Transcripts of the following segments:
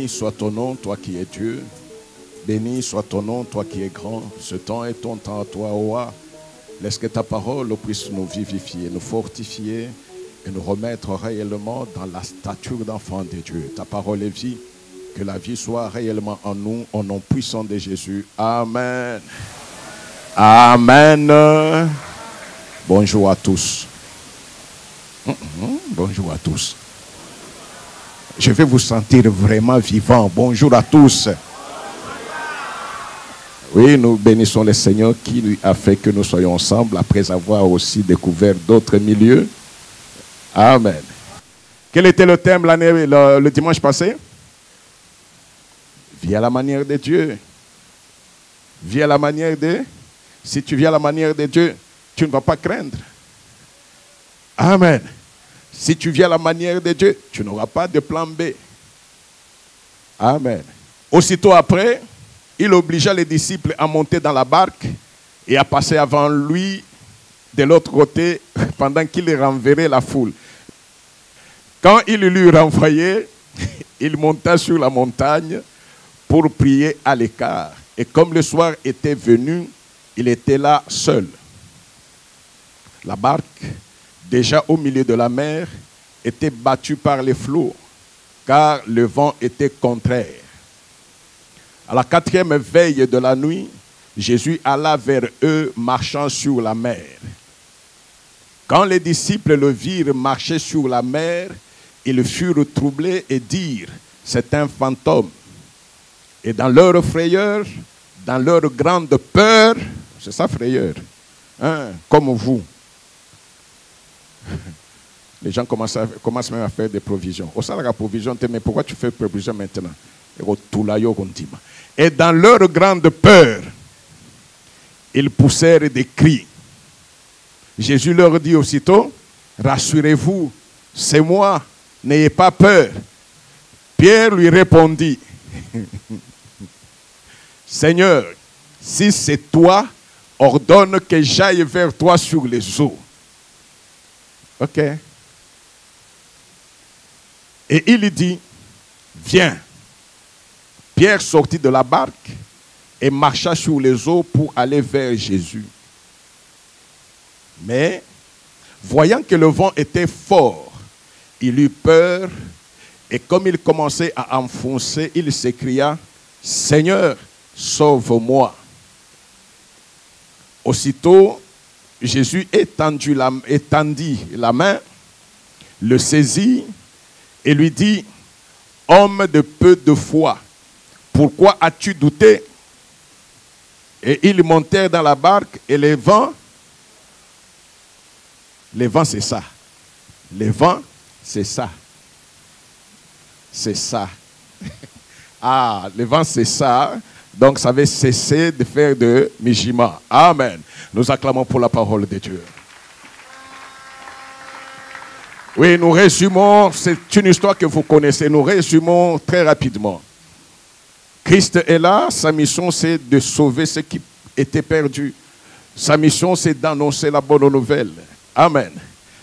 Béni soit ton nom, toi qui es Dieu. Béni soit ton nom, toi qui es grand. Ce temps est ton temps à toi, ô roi. Laisse que ta parole puisse nous vivifier, nous fortifier et nous remettre réellement dans la stature d'enfant de Dieu. Ta parole est vie. Que la vie soit réellement en nous, au nom puissant de Jésus. Amen. Amen. Bonjour à tous. Bonjour à tous. Je vais vous sentir vraiment vivant. Bonjour à tous. Oui, nous bénissons le Seigneur qui lui a fait que nous soyons ensemble après avoir aussi découvert d'autres milieux. Amen. Quel était le thème le dimanche passé? Vis à la manière de Dieu. Vis à la manière de... Si tu vis à la manière de Dieu, tu ne vas pas craindre. Amen. Si tu vis à la manière de Dieu, tu n'auras pas de plan B. Amen. Aussitôt après, il obligea les disciples à monter dans la barque et à passer avant lui de l'autre côté pendant qu'il renverrait la foule. Quand il l'eut renvoyé, il monta sur la montagne pour prier à l'écart. Et comme le soir était venu, il était là seul. La barque, déjà au milieu de la mer, était battue par les flots, car le vent était contraire. À la 4e veille de la nuit, Jésus alla vers eux marchant sur la mer. Quand les disciples le virent marcher sur la mer, ils furent troublés et dirent, c'est un fantôme. Et dans leur frayeur, dans leur grande peur, c'est ça frayeur, hein, comme vous. Les gens commencent même à faire des provisions. Au salaire à provision, mais pourquoi tu fais provision maintenant? Et dans leur grande peur, ils poussèrent des cris. Jésus leur dit aussitôt, rassurez-vous, c'est moi, n'ayez pas peur. Pierre lui répondit, Seigneur, si c'est toi, ordonne que j'aille vers toi sur les eaux. Ok. Et il dit, viens. Pierre sortit de la barque et marcha sur les eaux pour aller vers Jésus. Mais, voyant que le vent était fort, il eut peur et comme il commençait à enfoncer, il s'écria, Seigneur, sauve-moi. Aussitôt, Jésus étendit la main, le saisit et lui dit, homme de peu de foi, pourquoi as-tu douté? Et ils montèrent dans la barque et les vents c'est ça. Les vents, c'est ça. C'est ça. Ah, les vents c'est ça. Donc ça avait cessé de faire de mijima. Amen. Nous acclamons pour la parole de Dieu. Oui, nous résumons, c'est une histoire que vous connaissez, nous résumons très rapidement. Christ est là, sa mission c'est de sauver ceux qui étaient perdus. Sa mission c'est d'annoncer la bonne nouvelle. Amen.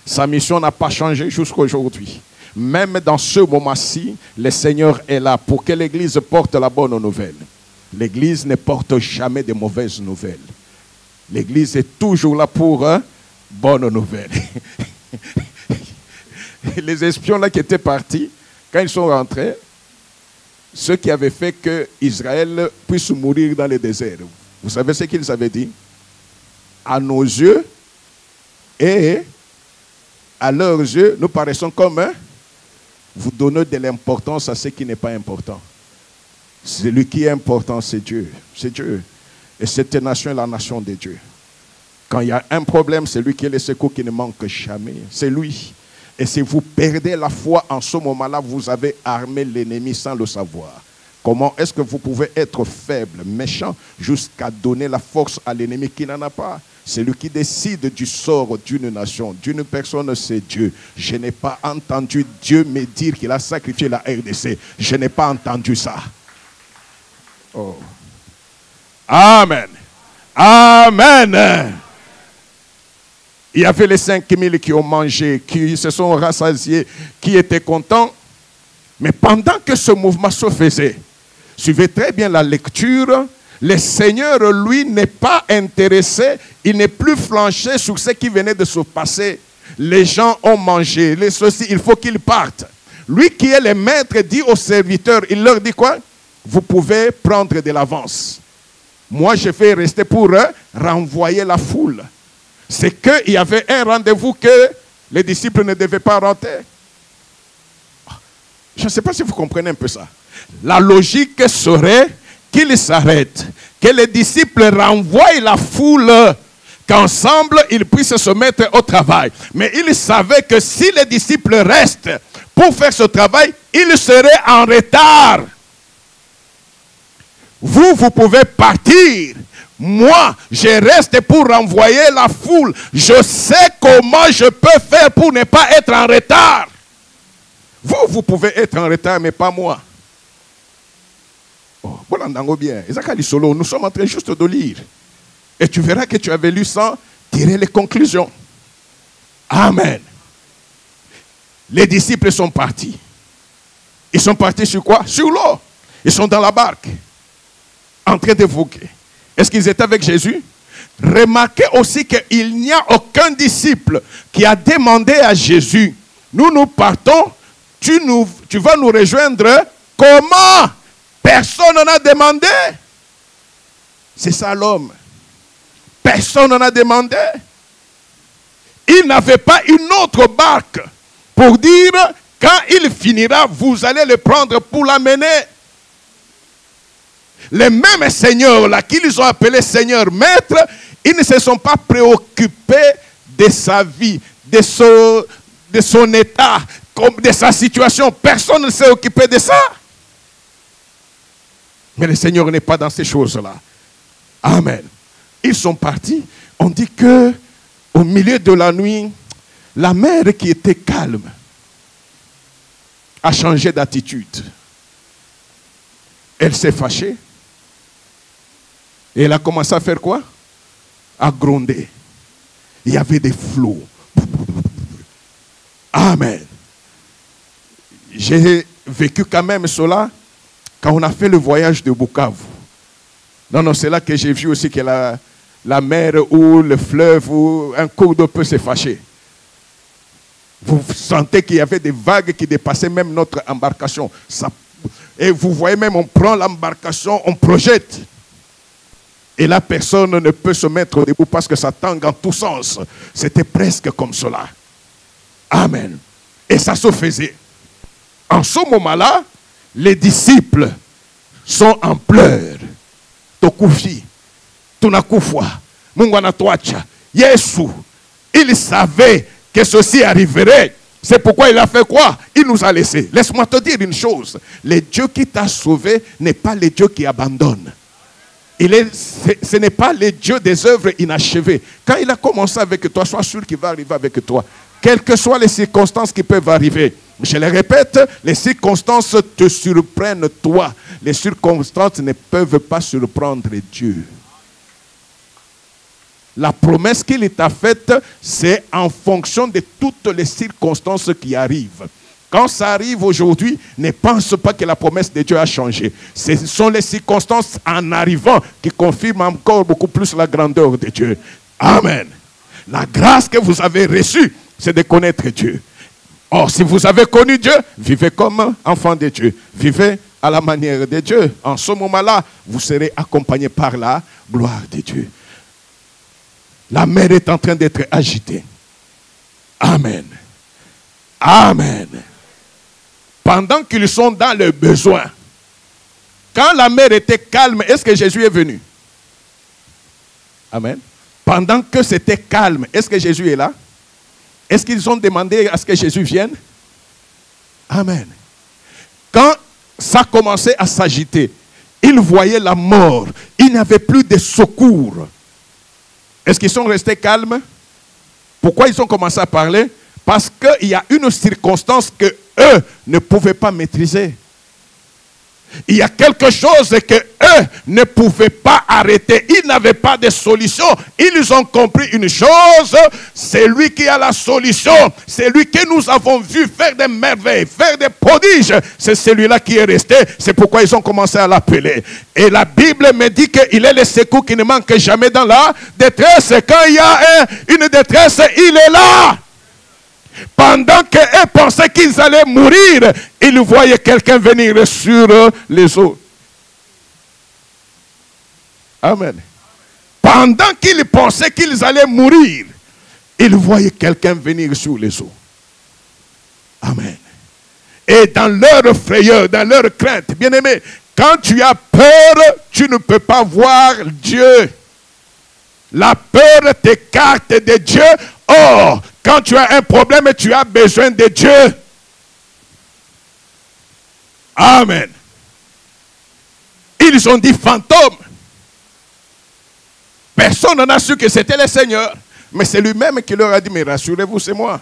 Sa mission n'a pas changé jusqu'à aujourd'hui. Même dans ce moment-ci, le Seigneur est là pour que l'Église porte la bonne nouvelle. L'Église ne porte jamais de mauvaises nouvelles. L'Église est toujours là pour bonne nouvelle. Les espions là qui étaient partis, quand ils sont rentrés, ceux qui avaient fait que Israël puisse mourir dans le désert, vous savez ce qu'ils avaient dit? À nos yeux et à leurs yeux, nous paraissons comme vous donnez de l'importance à ce qui n'est pas important. Celui qui est important, c'est Dieu. C'est Dieu. Et cette nation est la nation de Dieu. Quand il y a un problème, c'est lui qui est le secours qui ne manque jamais. C'est lui. Et si vous perdez la foi en ce moment-là, vous avez armé l'ennemi sans le savoir. Comment est-ce que vous pouvez être faible, méchant, jusqu'à donner la force à l'ennemi qui n'en a pas? C'est lui qui décide du sort d'une nation, d'une personne, c'est Dieu. Je n'ai pas entendu Dieu me dire qu'il a sacrifié la RDC. Je n'ai pas entendu ça. Oh. Amen. Amen. Il y avait les 5000 qui ont mangé, qui se sont rassasiés, qui étaient contents. Mais pendant que ce mouvement se faisait, suivez très bien la lecture, le Seigneur, lui, n'est pas intéressé, il n'est plus flanché sur ce qui venait de se passer. Les gens ont mangé, les ceci, il faut qu'ils partent. Lui qui est le maître dit aux serviteurs, il leur dit quoi? Vous pouvez prendre de l'avance. Moi, je vais rester pour renvoyer la foule. C'est qu'il y avait un rendez-vous que les disciples ne devaient pas rater. Je ne sais pas si vous comprenez un peu ça. La logique serait qu'ils s'arrêtent, que les disciples renvoient la foule, qu'ensemble ils puissent se mettre au travail. Mais ils savaient que si les disciples restent pour faire ce travail, ils seraient en retard. Vous pouvez partir. Moi, je reste pour renvoyer la foule. Je sais comment je peux faire pour ne pas être en retard. Vous pouvez être en retard, mais pas moi. Oh, bien. Nous sommes en train juste de lire. Et tu verras que tu avais lu sans tirer les conclusions. Amen. Les disciples sont partis. Ils sont partis sur quoi? Sur l'eau. Ils sont dans la barque, en train de voguer. Est-ce qu'ils étaient avec Jésus? Remarquez aussi qu'il n'y a aucun disciple qui a demandé à Jésus, nous partons, tu vas nous rejoindre. Comment? Personne n'en a demandé. C'est ça l'homme. Personne n'en a demandé. Il n'avait pas une autre barque pour dire, quand il finira, vous allez le prendre pour l'amener. Les mêmes seigneurs là qu'ils ont appelés seigneur maître, ils ne se sont pas préoccupés de sa vie, de son état, de sa situation. Personne ne s'est occupé de ça. Mais le Seigneur n'est pas dans ces choses-là. Amen. Ils sont partis. On dit que au milieu de la nuit, la mer qui était calme a changé d'attitude. Elle s'est fâchée. Et elle a commencé à faire quoi? À gronder. Il y avait des flots. Amen. J'ai vécu quand même cela quand on a fait le voyage de Bukavu. Non, c'est là que j'ai vu aussi que la mer ou le fleuve ou un cours d'eau peut se fâcher. Vous sentez qu'il y avait des vagues qui dépassaient même notre embarcation. Et vous voyez même, on prend l'embarcation, on projette. Et la personne ne peut se mettre debout parce que ça tangue en tous sens. C'était presque comme cela. Amen. Et ça se faisait. En ce moment-là, les disciples sont en pleurs. Tokufi, Tunakufwa, Munganatwacha, Yesu. Il savait que ceci arriverait. C'est pourquoi il a fait quoi? Il nous a laissés. Laisse-moi te dire une chose. Le Dieu qui t'a sauvé n'est pas le Dieu qui abandonne. Ce n'est pas le Dieu des œuvres inachevées. Quand il a commencé avec toi, sois sûr qu'il va arriver avec toi. Quelles que soient les circonstances qui peuvent arriver. Je le répète, les circonstances te surprennent toi. Les circonstances ne peuvent pas surprendre Dieu. La promesse qu'il t'a faite, c'est en fonction de toutes les circonstances qui arrivent. Quand ça arrive aujourd'hui, ne pense pas que la promesse de Dieu a changé. Ce sont les circonstances en arrivant qui confirment encore beaucoup plus la grandeur de Dieu. Amen. La grâce que vous avez reçue, c'est de connaître Dieu. Or, si vous avez connu Dieu, vivez comme enfant de Dieu. Vivez à la manière de Dieu. En ce moment-là, vous serez accompagné par la gloire de Dieu. La mer est en train d'être agitée. Amen. Amen. Pendant qu'ils sont dans le besoin, quand la mer était calme, est-ce que Jésus est venu? Amen. Pendant que c'était calme, est-ce que Jésus est là? Est-ce qu'ils ont demandé à ce que Jésus vienne? Amen. Quand ça commençait à s'agiter, ils voyaient la mort. Il n'y avait plus de secours. Est-ce qu'ils sont restés calmes? Pourquoi ils ont commencé à parler? Parce qu'il y a une circonstance que eux ne pouvaient pas maîtriser. Il y a quelque chose que eux ne pouvaient pas arrêter. Ils n'avaient pas de solution. Ils ont compris une chose, c'est lui qui a la solution. C'est lui que nous avons vu faire des merveilles, faire des prodiges. C'est celui-là qui est resté. C'est pourquoi ils ont commencé à l'appeler. Et la Bible me dit qu'il est le secours qui ne manque jamais dans la détresse. Quand il y a une détresse, il est là. Pendant qu'eux pensaient qu'ils allaient mourir, ils voyaient quelqu'un venir sur les eaux. Amen. Pendant qu'ils pensaient qu'ils allaient mourir, ils voyaient quelqu'un venir sur les eaux. Amen. Et dans leur frayeur, dans leur crainte, bien aimé, quand tu as peur, tu ne peux pas voir Dieu. La peur t'écarte de Dieu. Or, quand tu as un problème, tu as besoin de Dieu. Amen. Ils ont dit fantôme. Personne n'a su que c'était le Seigneur. Mais c'est lui-même qui leur a dit, mais rassurez-vous, c'est moi.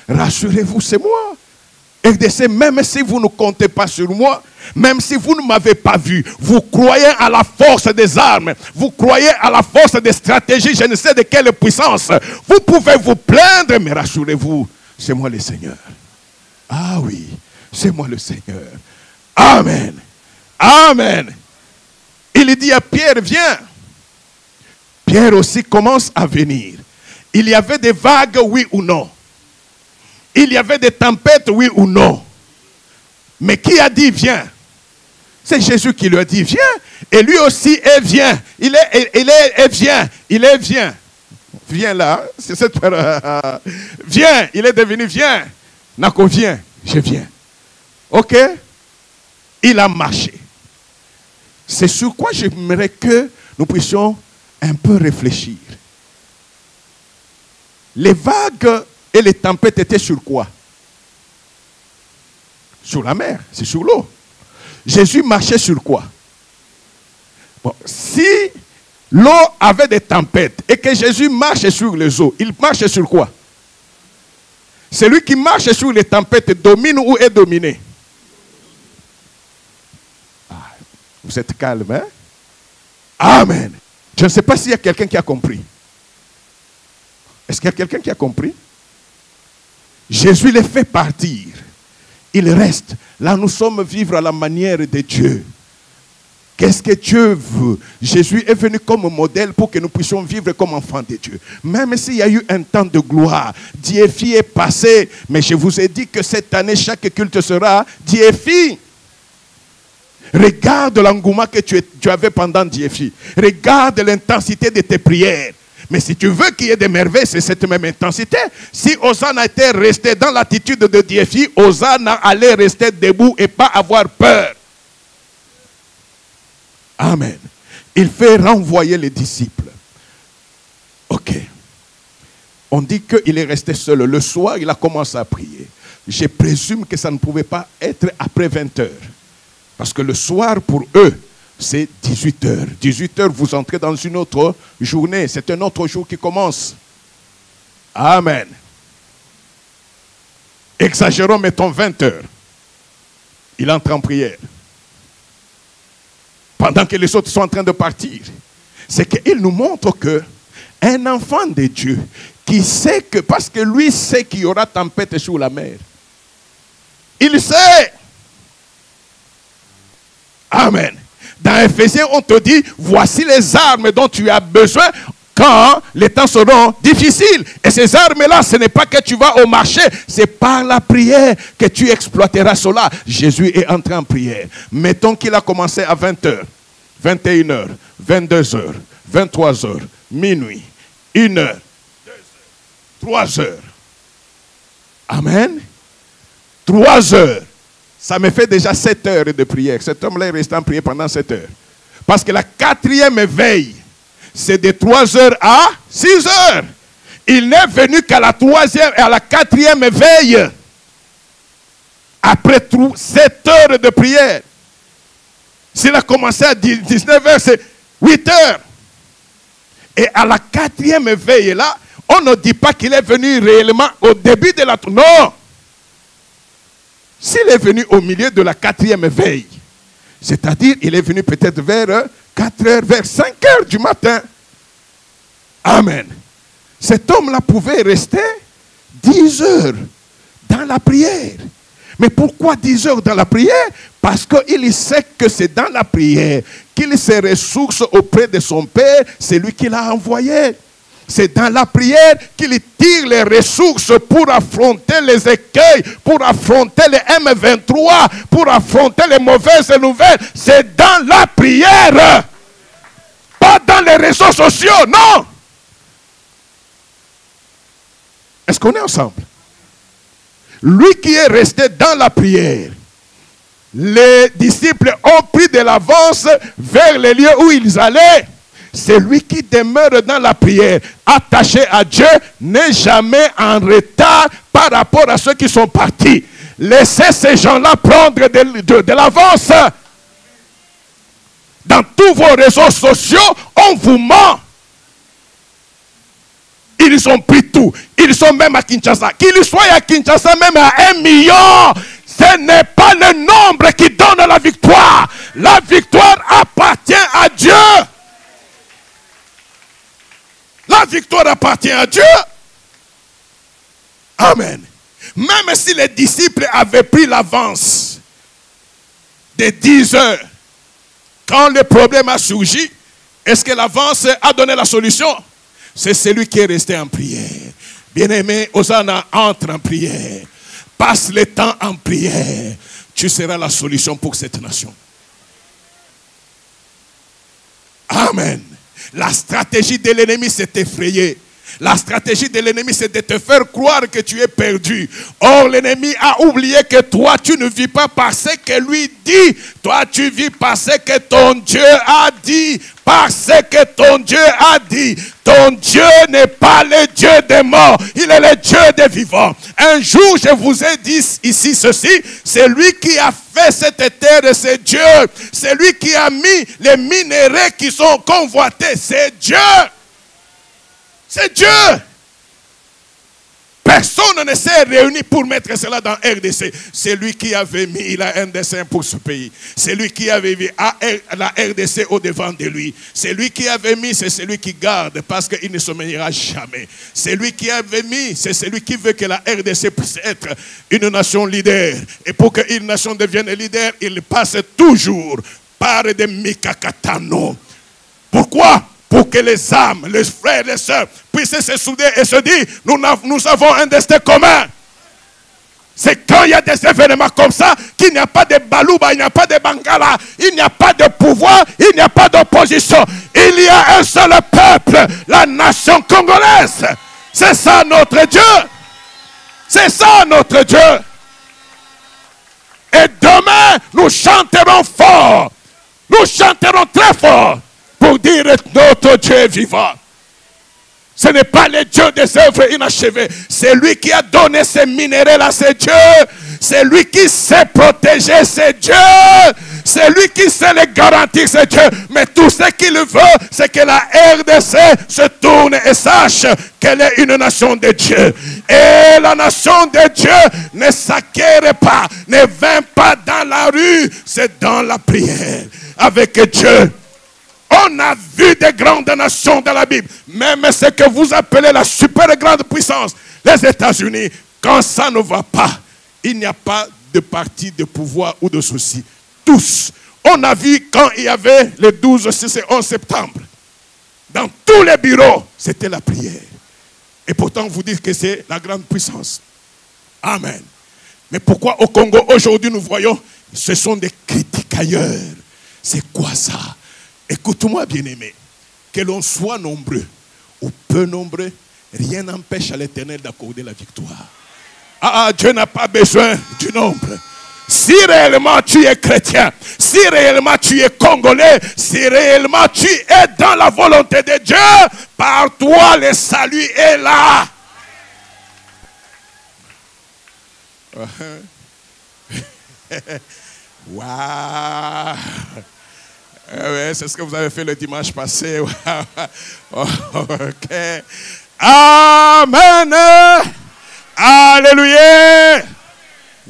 Rassurez-vous, c'est moi. RDC, même si vous ne comptez pas sur moi, même si vous ne m'avez pas vu, vous croyez à la force des armes, vous croyez à la force des stratégies, je ne sais de quelle puissance. Vous pouvez vous plaindre, mais rassurez-vous, c'est moi le Seigneur. Ah oui, c'est moi le Seigneur. Amen. Amen. Il dit à Pierre, viens. Pierre aussi commence à venir. Il y avait des vagues, oui ou non? Il y avait des tempêtes, oui ou non? Mais qui a dit viens? C'est Jésus qui lui a dit viens. Et lui aussi est vient. Il est vient. Viens là. C'est cette viens. Il est devenu viens. Nako viens. Je viens. Ok? Il a marché. C'est sur quoi j'aimerais que nous puissions un peu réfléchir. Les vagues et les tempêtes étaient sur quoi? Sur la mer, c'est sur l'eau. Jésus marchait sur quoi? Bon, si l'eau avait des tempêtes et que Jésus marche sur les eaux, il marche sur quoi? Celui qui marche sur les tempêtes domine ou est dominé? Ah, vous êtes calme, hein? Amen. Je ne sais pas s'il y a quelqu'un qui a compris. Est-ce qu'il y a quelqu'un qui a compris? Jésus les fait partir. Il reste. Là, nous sommes vivre à la manière de Dieu. Qu'est-ce que Dieu veut? Jésus est venu comme modèle pour que nous puissions vivre comme enfants de Dieu. Même s'il y a eu un temps de gloire, Diéfi est passé. Mais je vous ai dit que cette année, chaque culte sera Diéfi. Regarde l'engouement que tu avais pendant Diéfi. Regarde l'intensité de tes prières. Mais si tu veux qu'il y ait des merveilles, c'est cette même intensité. Si Hosanna était resté dans l'attitude de Diéfi, Hosanna allait rester debout et pas avoir peur. Amen. Il fait renvoyer les disciples. Ok. On dit qu'il est resté seul. Le soir, il a commencé à prier. Je présume que ça ne pouvait pas être après 20 heures. Parce que le soir, pour eux, c'est 18 heures. 18 heures, vous entrez dans une autre journée. C'est un autre jour qui commence. Amen. Exagérons, mettons 20 heures. Il entre en prière. Pendant que les autres sont en train de partir. C'est qu'il nous montre que un enfant de Dieu qui sait que, parce que lui sait qu'il y aura tempête sur la mer. Il sait. Amen. Dans Éphésiens, on te dit, voici les armes dont tu as besoin quand les temps seront difficiles. Et ces armes-là, ce n'est pas que tu vas au marché, c'est par la prière que tu exploiteras cela. Jésus est entré en prière. Mettons qu'il a commencé à 20h, 21h, 22h, 23h, minuit, 1h, 2h, 3h. Amen. 3h. Ça me fait déjà 7 heures de prière. Cet homme-là est resté en prière pendant 7 heures. Parce que la 4e veille, c'est de 3 heures à 6 heures. Il n'est venu qu'à la 3e et à la 4e veille. Après 7 heures de prière. S'il a commencé à 19 heures, c'est 8 heures. Et à la 4e veille, là, on ne dit pas qu'il est venu réellement au début de la... Non. S'il est venu au milieu de la 4e veille, C'est-à-dire, il est venu peut-être vers 4 heures, vers 5 heures du matin. Amen. Cet homme-là pouvait rester 10 heures dans la prière. Mais pourquoi 10 heures dans la prière? Parce qu'il sait que c'est dans la prière qu'il se ressource auprès de son Père, c'est lui qui l'a envoyé. C'est dans la prière qu'il tire les ressources pour affronter les écueils, pour affronter les M23, pour affronter les mauvaises nouvelles. C'est dans la prière. Pas dans les réseaux sociaux, non. Est-ce qu'on est ensemble? Lui qui est resté dans la prière, les disciples ont pris de l'avance vers les lieux où ils allaient. C'est lui qui demeure dans la prière, attaché à Dieu, n'est jamais en retard par rapport à ceux qui sont partis. Laissez ces gens-là prendre de l'avance. Dans tous vos réseaux sociaux, on vous ment. Ils ont pris tout. Ils sont même à Kinshasa. Qu'ils soient à Kinshasa même à 1 million. Ce n'est pas le nombre qui donne la victoire. La victoire appartient à Dieu. La victoire appartient à Dieu. Amen. Même si les disciples avaient pris l'avance de 10 heures, quand le problème a surgi, est-ce que l'avance a donné la solution? C'est celui qui est resté en prière. Bien-aimé, Hosanna, entre en prière. Passe le temps en prière. Tu seras la solution pour cette nation. Amen. La stratégie de l'ennemi, c'est effrayé. La stratégie de l'ennemi, c'est de te faire croire que tu es perdu. Or, l'ennemi a oublié que toi, tu ne vis pas par ce que lui dit. Toi, tu vis par ce que ton Dieu a dit. Par ce que ton Dieu a dit. Ton Dieu n'est pas le Dieu des morts. Il est le Dieu des vivants. Un jour, je vous ai dit ici ceci. C'est lui qui a fait cette terre, c'est Dieu. C'est lui qui a mis les minéraux qui sont convoités. C'est Dieu. C'est Dieu. Personne ne s'est réuni pour mettre cela dans RDC. C'est lui qui avait mis, il a un dessein pour ce pays. C'est lui qui avait mis la RDC au devant de lui. C'est lui qui avait mis, c'est celui qui garde parce qu'il ne se maniera jamais. C'est lui qui avait mis, c'est celui qui veut que la RDC puisse être une nation leader. Et pour qu'une nation devienne leader, il passe toujours par des Mikakatano. Pourquoi? Pour que les âmes, les frères, les sœurs puissent se souder et se dire, nous avons un destin commun. C'est quand il y a des événements comme ça qu'il n'y a pas de balouba, il n'y a pas de bangala, il n'y a pas de pouvoir, il n'y a pas d'opposition. Il y a un seul peuple, la nation congolaise. C'est ça notre Dieu. C'est ça notre Dieu. Et demain, nous chanterons fort. Nous chanterons très fort. Pour dire notre Dieu est vivant. Ce n'est pas le Dieu des œuvres inachevées. C'est lui qui a donné ces minéraux-là, c'est Dieu. C'est lui qui sait protéger, c'est Dieu. C'est lui qui sait les garantir, c'est Dieu. Mais tout ce qu'il veut, c'est que la RDC se tourne et sache qu'elle est une nation de Dieu. Et la nation de Dieu ne s'acquiert pas, ne vient pas dans la rue. C'est dans la prière avec Dieu. On a vu des grandes nations dans la Bible. Même ce que vous appelez la super grande puissance, les États-Unis, quand ça ne va pas, il n'y a pas de parti de pouvoir ou de souci. Tous. On a vu quand il y avait les 12, 6 et 11 septembre. Dans tous les bureaux, c'était la prière. Et pourtant, vous dites que c'est la grande puissance. Amen. Mais pourquoi au Congo, aujourd'hui, nous voyons, ce sont des critiquailleurs. C'est quoi ça? Écoute-moi, bien-aimé, que l'on soit nombreux ou peu nombreux, rien n'empêche à l'Éternel d'accorder la victoire. Dieu n'a pas besoin du nombre. Si réellement tu es chrétien, si réellement tu es congolais, si réellement tu es dans la volonté de Dieu, par toi le salut est là. Waouh! C'est ce que vous avez fait le dimanche passé. Ok. Amen. Alléluia.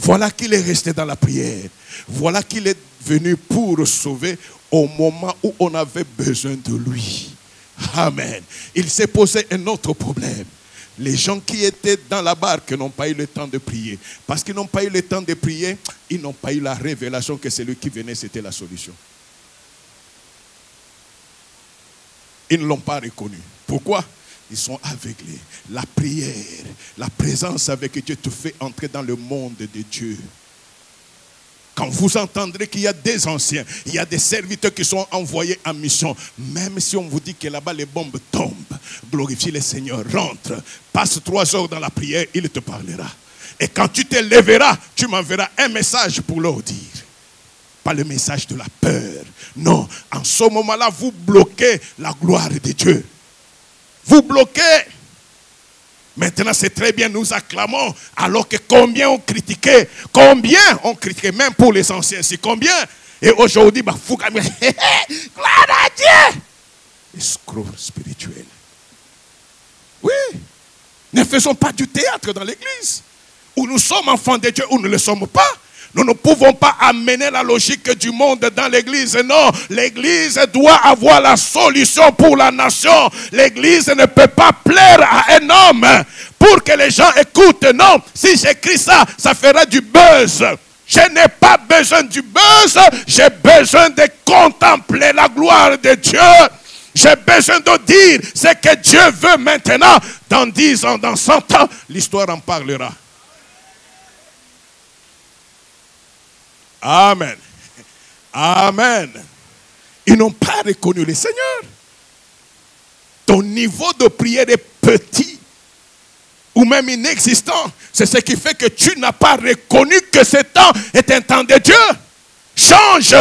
Voilà qu'il est resté dans la prière. Voilà qu'il est venu pour sauver au moment où on avait besoin de lui. Amen. Il s'est posé un autre problème. Les gens qui étaient dans la barque n'ont pas eu le temps de prier. Parce qu'ils n'ont pas eu le temps de prier, ils n'ont pas eu la révélation que celui qui venait, c'était la solution. Ils ne l'ont pas reconnu. Pourquoi? Ils sont aveuglés. La prière, la présence avec Dieu te fait entrer dans le monde de Dieu. Quand vous entendrez qu'il y a des anciens, il y a des serviteurs qui sont envoyés en mission, même si on vous dit que là-bas les bombes tombent, glorifie le Seigneur, rentre, passe 3 heures dans la prière, il te parlera. Et quand tu te lèveras, tu m'enverras un message pour leur dire. Pas le message de la peur. Non, en ce moment-là, vous bloquez la gloire de Dieu. Vous bloquez. Maintenant, c'est très bien, nous acclamons, alors que combien ont critiqué, même pour les anciens, c'est combien. Et aujourd'hui, bah, gloire à Dieu. Escroc spirituel. Oui, ne faisons pas du théâtre dans l'église. Où nous sommes enfants de Dieu, ou nous ne le sommes pas. Nous ne pouvons pas amener la logique du monde dans l'église. Non, l'église doit avoir la solution pour la nation. L'église ne peut pas plaire à un homme pour que les gens écoutent. Non, si j'écris ça, ça fera du buzz. Je n'ai pas besoin du buzz. J'ai besoin de contempler la gloire de Dieu. J'ai besoin de dire ce que Dieu veut maintenant. Dans 10 ans, dans 100 ans, l'histoire en parlera. Amen. Amen. Ils n'ont pas reconnu le Seigneur. Ton niveau de prière est petit ou même inexistant. C'est ce qui fait que tu n'as pas reconnu que ce temps est un temps de Dieu. Change.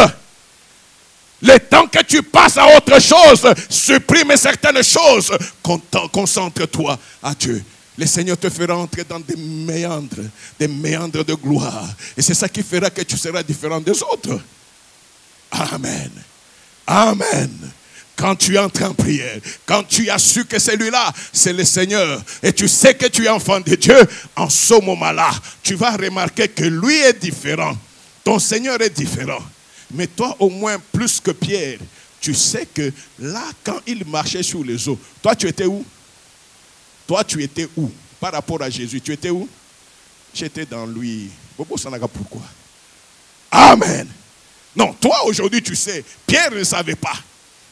Le temps que tu passes à autre chose, supprime certaines choses. Concentre-toi à Dieu. Le Seigneur te fera entrer dans des méandres de gloire. Et c'est ça qui fera que tu seras différent des autres. Amen. Amen. Quand tu entres en prière, quand tu as su que celui-là, c'est le Seigneur, et tu sais que tu es enfant de Dieu, en ce moment-là, tu vas remarquer que lui est différent. Ton Seigneur est différent. Mais toi, au moins, plus que Pierre, tu sais que là, quand il marchait sur les eaux, toi, tu étais où? Toi, tu étais où? Par rapport à Jésus, tu étais où? J'étais dans lui. Pourquoi? Amen. Non, toi, aujourd'hui, tu sais, Pierre ne savait pas.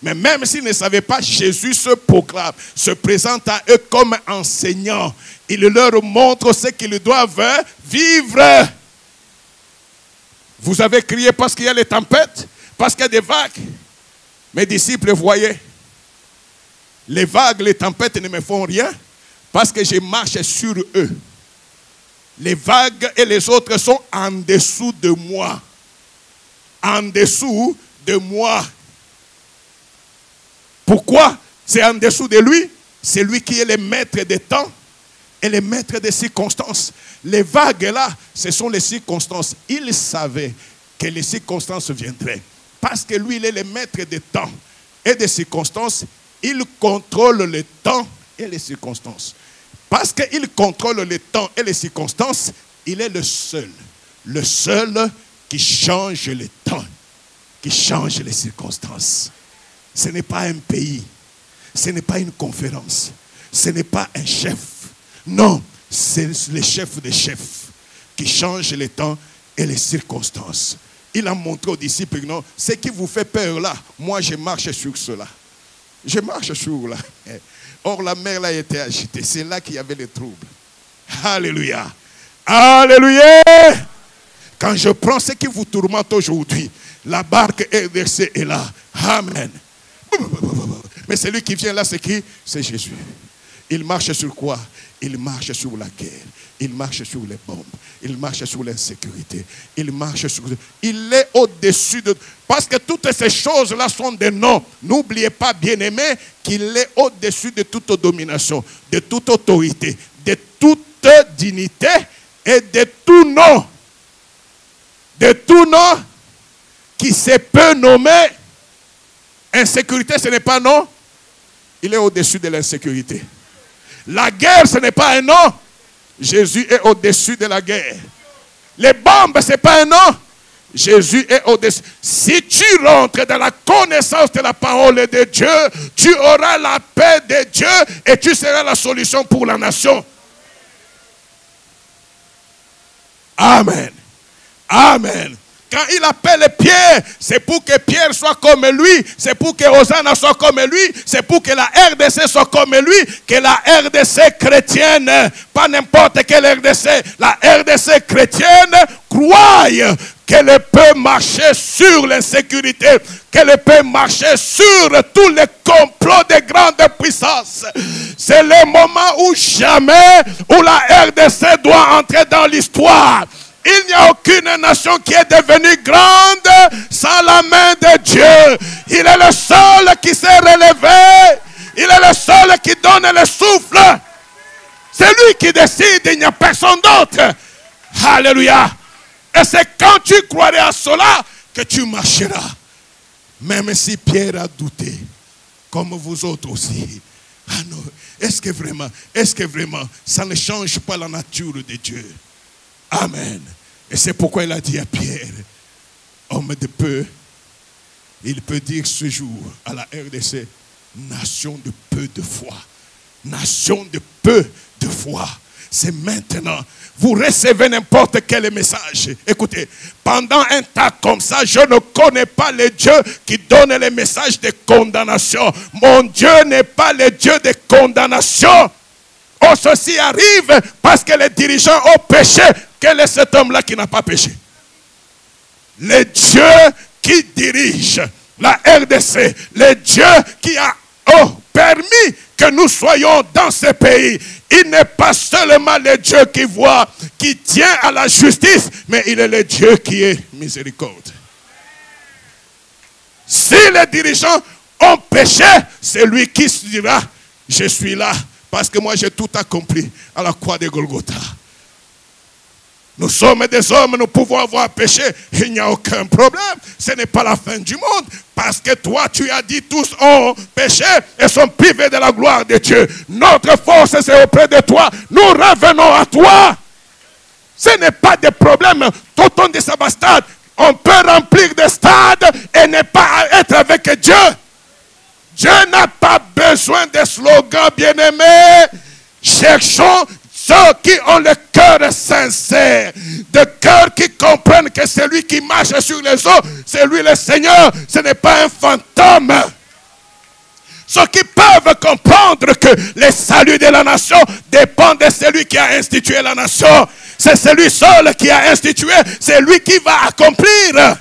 Mais même s'il ne savait pas, Jésus se proclame, se présente à eux comme enseignant. Il leur montre ce qu'ils doivent vivre. Vous avez crié parce qu'il y a les tempêtes, parce qu'il y a des vagues. Mes disciples, voyaient, les vagues, les tempêtes ne me font rien parce que je marche sur eux. Les vagues et les autres sont en dessous de moi. En dessous de moi. Pourquoi c'est en dessous de lui? C'est lui qui est le maître des temps et le maître des circonstances. Les vagues là, ce sont les circonstances. Il savait que les circonstances viendraient. Parce que lui, il est le maître des temps et des circonstances. Il contrôle le temps et les circonstances. Parce qu'il contrôle le temps et les circonstances, il est le seul qui change le temps, qui change les circonstances. Ce n'est pas un pays, ce n'est pas une conférence, ce n'est pas un chef. Non, c'est le chef des chefs qui change le temps et les circonstances. Il a montré aux disciples, non, ce qui vous fait peur là, moi je marche sur cela. Je marche sur là. Or la mer là était agitée, c'est là qu'il y avait les troubles. Alléluia. Alléluia. Quand je prends ce qui vous tourmente aujourd'hui, la barque est versée et là. Amen. Mais celui qui vient là, c'est qui? C'est Jésus. Il marche sur quoi? Il marche sur la guerre. Il marche sur les bombes. Il marche sur l'insécurité. Il marche sur... Il est au-dessus de... Parce que toutes ces choses-là sont des noms. N'oubliez pas, bien-aimé, qu'il est au-dessus de toute domination, de toute autorité, de toute dignité et de tout nom. De tout nom qui se peut nommer. Insécurité, ce n'est pas non. Il est au-dessus de l'insécurité. La guerre, ce n'est pas un nom. Jésus est au-dessus de la guerre. Les bombes, ce n'est pas un nom. Jésus est au-dessus. Si tu rentres dans la connaissance de la parole de Dieu, tu auras la paix de Dieu et tu seras la solution pour la nation. Amen. Amen. Quand il appelle Pierre, c'est pour que Pierre soit comme lui, c'est pour que Hosanna soit comme lui, c'est pour que la RDC soit comme lui, que la RDC chrétienne, pas n'importe quelle RDC, la RDC chrétienne croie qu'elle peut marcher sur l'insécurité, qu'elle peut marcher sur tous les complots des grandes puissances. C'est le moment où jamais, où la RDC doit entrer dans l'histoire. Il n'y a aucune nation qui est devenue grande sans la main de Dieu. Il est le seul qui s'est relevé. Il est le seul qui donne le souffle. C'est lui qui décide, il n'y a personne d'autre. Alléluia. Et c'est quand tu croirais à cela que tu marcheras. Même si Pierre a douté, comme vous autres aussi. Ah non, est-ce que vraiment, ça ne change pas la nature de Dieu? Amen. Et c'est pourquoi il a dit à Pierre, homme de peu, il peut dire ce jour à la RDC, nation de peu de foi. Nation de peu de foi. C'est maintenant. Vous recevez n'importe quel message. Écoutez, pendant un temps comme ça, je ne connais pas le Dieu qui donne les messages de condamnation. Mon Dieu n'est pas le Dieu de condamnation. Oh, ceci arrive parce que les dirigeants ont péché. Quel est cet homme-là qui n'a pas péché? Le Dieu qui dirige la RDC, le Dieu qui a permis que nous soyons dans ce pays. Il n'est pas seulement le Dieu qui voit, qui tient à la justice, mais il est le Dieu qui est miséricorde. Si les dirigeants ont péché, c'est lui qui se dira, je suis là, parce que moi j'ai tout accompli à la croix de Golgotha. Nous sommes des hommes, nous pouvons avoir péché, il n'y a aucun problème. Ce n'est pas la fin du monde. Parce que toi, tu as dit tous ont péché et sont privés de la gloire de Dieu. Notre force, c'est auprès de toi. Nous revenons à toi. Ce n'est pas de problème. Tout de sa bastade. On peut remplir des stades et ne pas être avec Dieu. Dieu n'a pas besoin de slogans bien-aimés. Cherchons ceux qui ont le cœur sincère, de cœur qui comprennent que c'est lui qui marche sur les eaux, c'est lui le Seigneur, ce n'est pas un fantôme. Ceux qui peuvent comprendre que le salut de la nation dépend de celui qui a institué la nation. C'est celui seul qui a institué, c'est lui qui va accomplir.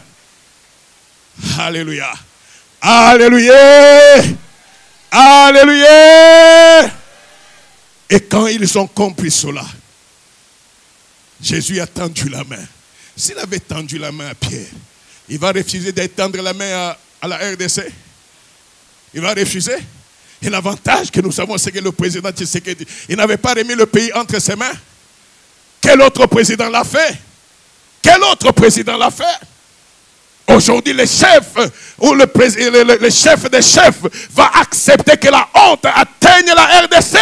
Alléluia. Alléluia. Alléluia. Et quand ils ont compris cela, Jésus a tendu la main. S'il avait tendu la main à Pierre, il va refuser d'étendre la main à la RDC. Il va refuser. Et l'avantage que nous avons, c'est que le président Tshisekedi, il n'avait pas remis le pays entre ses mains. Quel autre président l'a fait? Quel autre président l'a fait? Aujourd'hui, le chef ou le chef des chefs va accepter que la honte atteigne la RDC.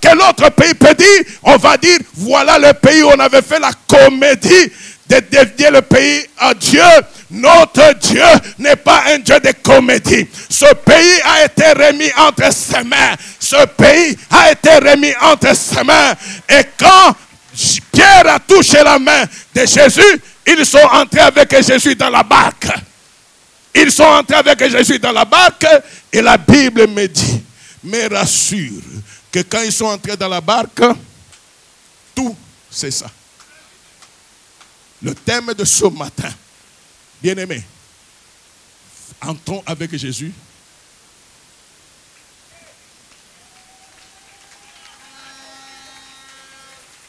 Quel autre pays peut dire? On va dire, voilà le pays où on avait fait la comédie de dévier le pays à Dieu. Notre Dieu n'est pas un Dieu de comédie. Ce pays a été remis entre ses mains. Ce pays a été remis entre ses mains. Et quand Pierre a touché la main de Jésus, ils sont entrés avec Jésus dans la barque. Ils sont entrés avec Jésus dans la barque. Et la Bible me dit, me rassure, que quand ils sont entrés dans la barque, tout c'est ça. Le thème de ce matin, bien-aimé, entrons avec Jésus.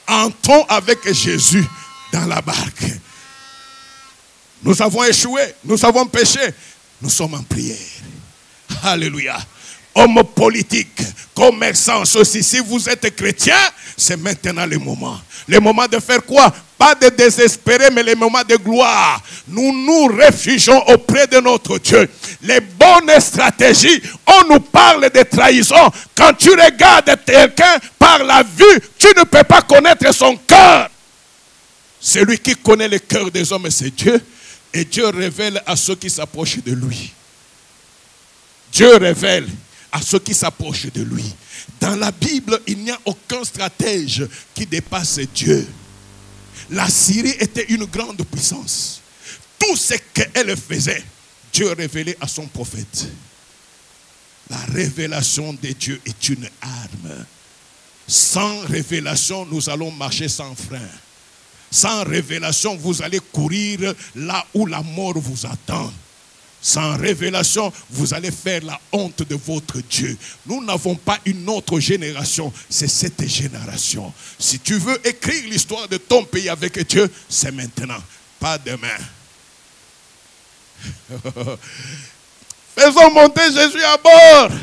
Entrons avec Jésus dans la barque. Nous avons échoué, nous avons péché, nous sommes en prière. Alléluia. Hommes politiques, commerçants, ceci. Si vous êtes chrétien, c'est maintenant le moment. Le moment de faire quoi? Pas de désespérer, mais le moment de gloire. Nous nous réfugions auprès de notre Dieu. Les bonnes stratégies, on nous parle de trahison. Quand tu regardes quelqu'un par la vue, tu ne peux pas connaître son cœur. Celui qui connaît le cœur des hommes, c'est Dieu. Et Dieu révèle à ceux qui s'approchent de lui. Dieu révèle à ceux qui s'approchent de lui. Dans la Bible, il n'y a aucun stratège qui dépasse Dieu. La Syrie était une grande puissance. Tout ce qu'elle faisait, Dieu révélait à son prophète. La révélation de Dieu est une arme. Sans révélation, nous allons marcher sans frein. Sans révélation, vous allez courir là où la mort vous attend. Sans révélation, vous allez faire la honte de votre Dieu. Nous n'avons pas une autre génération, c'est cette génération. Si tu veux écrire l'histoire de ton pays avec Dieu, c'est maintenant, pas demain. Faisons monter Jésus à bord.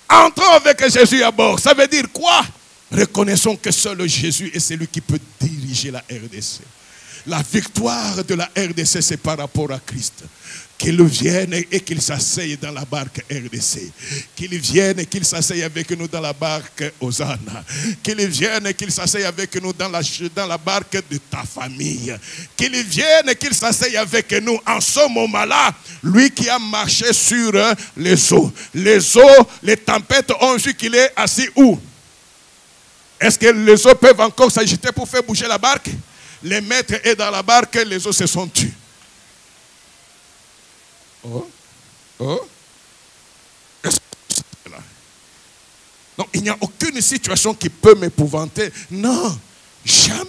Entrons avec Jésus à bord. Ça veut dire quoi? Reconnaissons que seul Jésus est celui qui peut diriger la RDC. La victoire de la RDC, c'est par rapport à Christ. Qu'il vienne et qu'il s'asseye dans la barque RDC. Qu'il vienne et qu'il s'asseye avec nous dans la barque Hosanna. Qu'il vienne et qu'il s'asseye avec nous dans la barque de ta famille. Qu'il vienne et qu'il s'asseye avec nous en ce moment-là. Lui qui a marché sur les eaux. Les eaux, les tempêtes ont vu qu'il est assis où? Est-ce que les eaux peuvent encore s'agiter pour faire bouger la barque? Les maîtres est dans la barque, les eaux se sont tues. Oh, oh. Non, il n'y a aucune situation qui peut m'épouvanter. Non, jamais.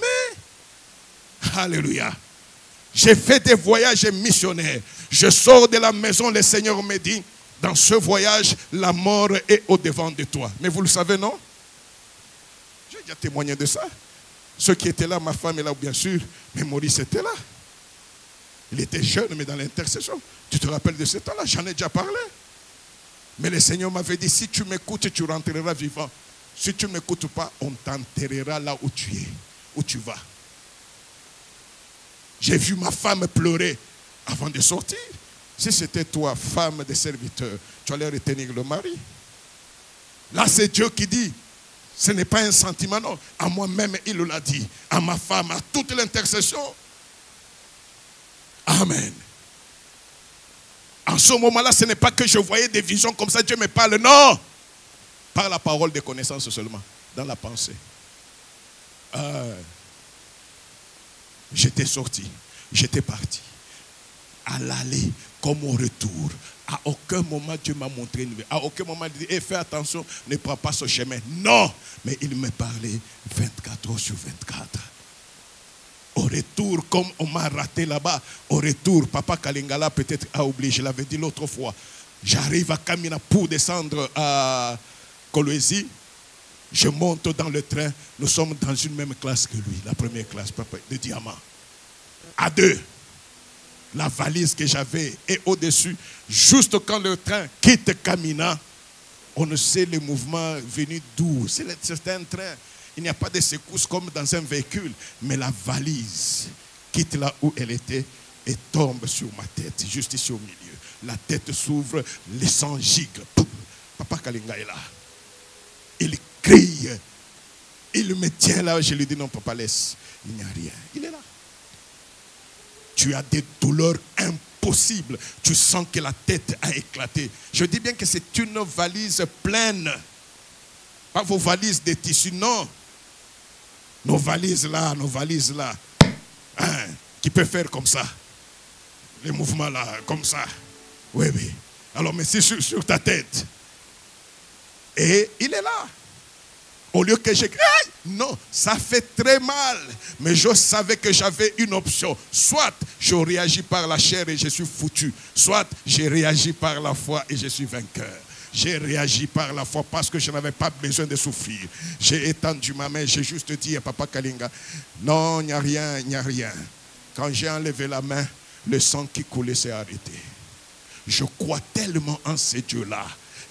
Alléluia. J'ai fait des voyages missionnaires. Je sors de la maison, le Seigneur me dit, dans ce voyage, la mort est au-devant de toi. Mais vous le savez, non? J'ai déjà témoigné de ça. Ceux qui étaient là, ma femme est là, bien sûr, mais Maurice était là. Il était jeune, mais dans l'intercession. Tu te rappelles de ce temps-là? J'en ai déjà parlé. Mais le Seigneur m'avait dit, si tu m'écoutes, tu rentreras vivant. Si tu ne m'écoutes pas, on t'enterrera là où tu es, où tu vas. J'ai vu ma femme pleurer avant de sortir. Si c'était toi, femme de serviteur, tu allais retenir le mari. Là, c'est Dieu qui dit. Ce n'est pas un sentiment, non. À moi-même, il l'a dit. À ma femme, à toute l'intercession. Amen. En ce moment-là, ce n'est pas que je voyais des visions comme ça, Dieu me parle. Non. Par la parole de connaissance seulement. Dans la pensée. J'étais sorti. J'étais parti. À l'aller comme au retour. À aucun moment Dieu m'a montré une vie. À aucun moment il dit, fais attention, ne prends pas ce chemin. Non, mais il me parlait 24 heures sur 24. Au retour, comme on m'a raté là-bas, au retour, Papa Kalingala peut-être a oublié, je l'avais dit l'autre fois. J'arrive à Kamina pour descendre à Kolwezi. Je monte dans le train. Nous sommes dans une même classe que lui, la première classe, papa, de diamant. À deux. La valise que j'avais est au-dessus. Juste quand le train quitte Kamina, on ne sait le mouvement venu d'où. C'est un train. Il n'y a pas de secousse comme dans un véhicule. Mais la valise quitte là où elle était et tombe sur ma tête, juste ici au milieu. La tête s'ouvre, le sang gicle. Papa Kalinga est là. Il crie. Il me tient là. Je lui dis non, papa, laisse. Il n'y a rien. Il est là. Tu as des douleurs impossibles. Tu sens que la tête a éclaté. Je dis bien que c'est une valise pleine. Pas vos valises de tissu, non. Nos valises là. Hein, qui peut faire comme ça. Les mouvements là, comme ça. Oui, oui. Alors, mais c'est sur ta tête. Et il est là. Au lieu que je... Non, ça fait très mal. Mais je savais que j'avais une option. Soit je réagis par la chair et je suis foutu. Soit je réagis par la foi et je suis vainqueur. J'ai réagi par la foi parce que je n'avais pas besoin de souffrir. J'ai étendu ma main, j'ai juste dit à Papa Kalinga, non, il n'y a rien, il n'y a rien. Quand j'ai enlevé la main, le sang qui coulait s'est arrêté. Je crois tellement en ce Dieu-là,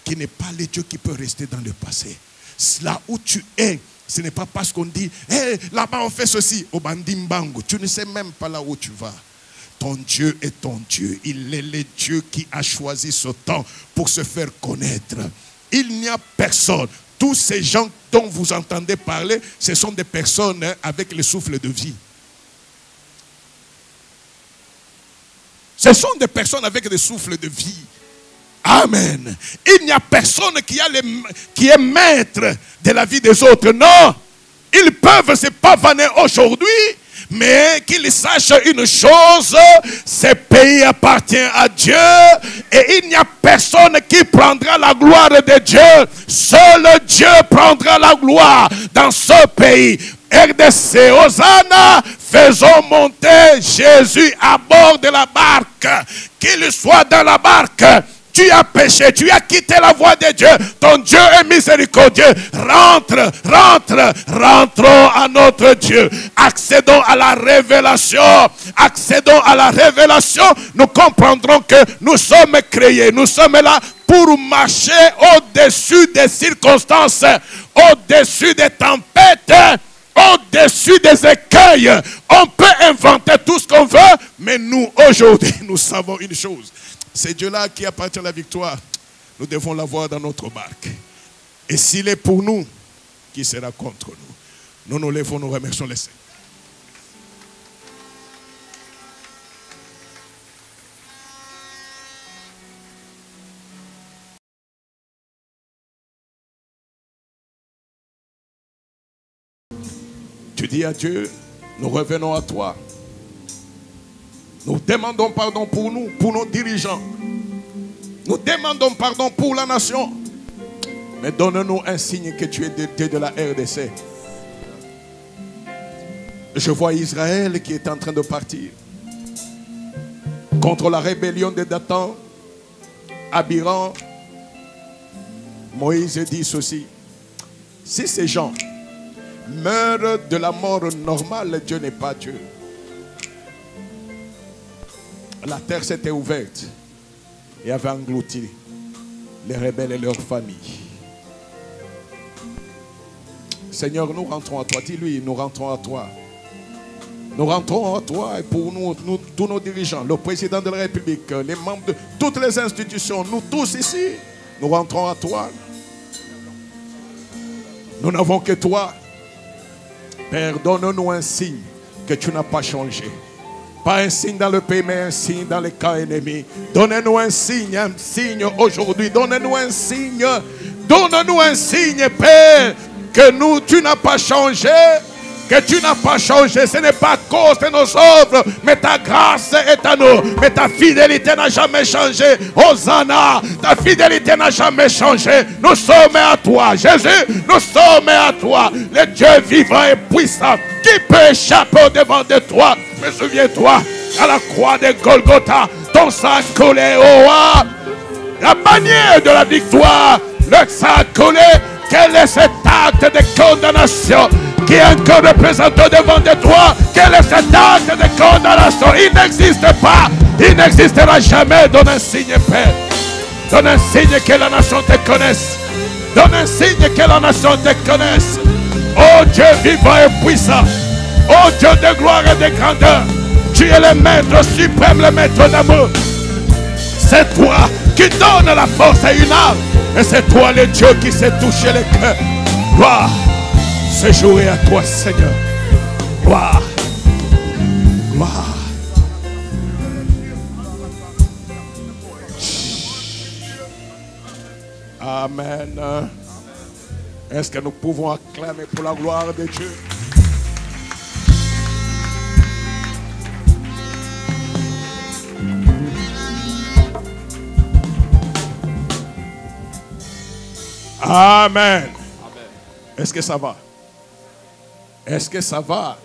qui n'est pas le Dieu qui peut rester dans le passé. Là où tu es, ce n'est pas parce qu'on dit, hey, là-bas on fait ceci, au Bandimbango. Tu ne sais même pas là où tu vas. Ton Dieu est ton Dieu. Il est le Dieu qui a choisi ce temps pour se faire connaître. Il n'y a personne. Tous ces gens dont vous entendez parler, ce sont des personnes avec le souffle de vie. Ce sont des personnes avec des souffles de vie. Amen. Il n'y a personne qui est maître de la vie des autres. Non. Ils peuvent se pavaner aujourd'hui, mais qu'ils sachent une chose, ce pays appartient à Dieu et il n'y a personne qui prendra la gloire de Dieu. Seul Dieu prendra la gloire dans ce pays. RDC, Hosanna, faisons monter Jésus à bord de la barque. Qu'il soit dans la barque. Tu as péché, tu as quitté la voie de Dieu. Ton Dieu est miséricordieux. Rentre, rentre, rentrons à notre Dieu. Accédons à la révélation. Accédons à la révélation. Nous comprendrons que nous sommes créés. Nous sommes là pour marcher au-dessus des circonstances, au-dessus des tempêtes, au-dessus des écueils. On peut inventer tout ce qu'on veut, mais nous, aujourd'hui, nous savons une chose. C'est Dieu-là qui appartient à la victoire. Nous devons l'avoir dans notre barque. Et s'il est pour nous, qui sera contre nous? Nous nous levons, nous remercions le Seigneur. Tu dis à Dieu, nous revenons à toi. Nous demandons pardon pour nous, pour nos dirigeants. Nous demandons pardon pour la nation. Mais donne-nous un signe que tu es Dieu de la RDC. Je vois Israël qui est en train de partir contre la rébellion de Dathan, Abiram. Moïse dit ceci: si ces gens meurent de la mort normale, Dieu n'est pas Dieu. La terre s'était ouverte et avait englouti les rebelles et leurs familles. Seigneur, nous rentrons à toi. Dis-lui, nous rentrons à toi. Nous rentrons à toi et pour nous, tous nos dirigeants, le président de la République, les membres de toutes les institutions, nous tous ici, nous rentrons à toi. Nous n'avons que toi. Père, donne-nous un signe que tu n'as pas changé. Pas un signe dans le pays, mais un signe dans les camps ennemis. Donnez-nous un signe aujourd'hui. Donnez-nous un signe. Donne-nous un signe, Père, que tu n'as pas changé. Que tu n'as pas changé. Ce n'est pas à cause de nos œuvres, mais ta grâce est à nous. Mais ta fidélité n'a jamais changé. Hosanna, ta fidélité n'a jamais changé. Nous sommes à toi, Jésus. Nous sommes à toi, le Dieu vivant et puissant. Qui peut échapper au-devant de toi? Mais souviens-toi, à la croix de Golgotha, ton sang collé au roi, la bannière de la victoire, le sang collé. Quel est cet acte de condamnation qui est encore représenté devant de toi? Quel est cet acte de condamnation? Il n'existe pas, il n'existera jamais. Donne un signe, Père. Donne un signe que la nation te connaisse. Donne un signe que la nation te connaisse. Oh Dieu vivant et puissant, oh Dieu de gloire et de grandeur, tu es le maître suprême, le maître d'amour. C'est toi qui donne la force à une âme. Et c'est toi le Dieu qui s'est touché le cœur. Gloire, ce jour est à toi, Seigneur. Gloire, gloire. Amen. Est-ce que nous pouvons acclamer pour la gloire de Dieu? Amen. Est-ce que ça va? Est-ce que ça va?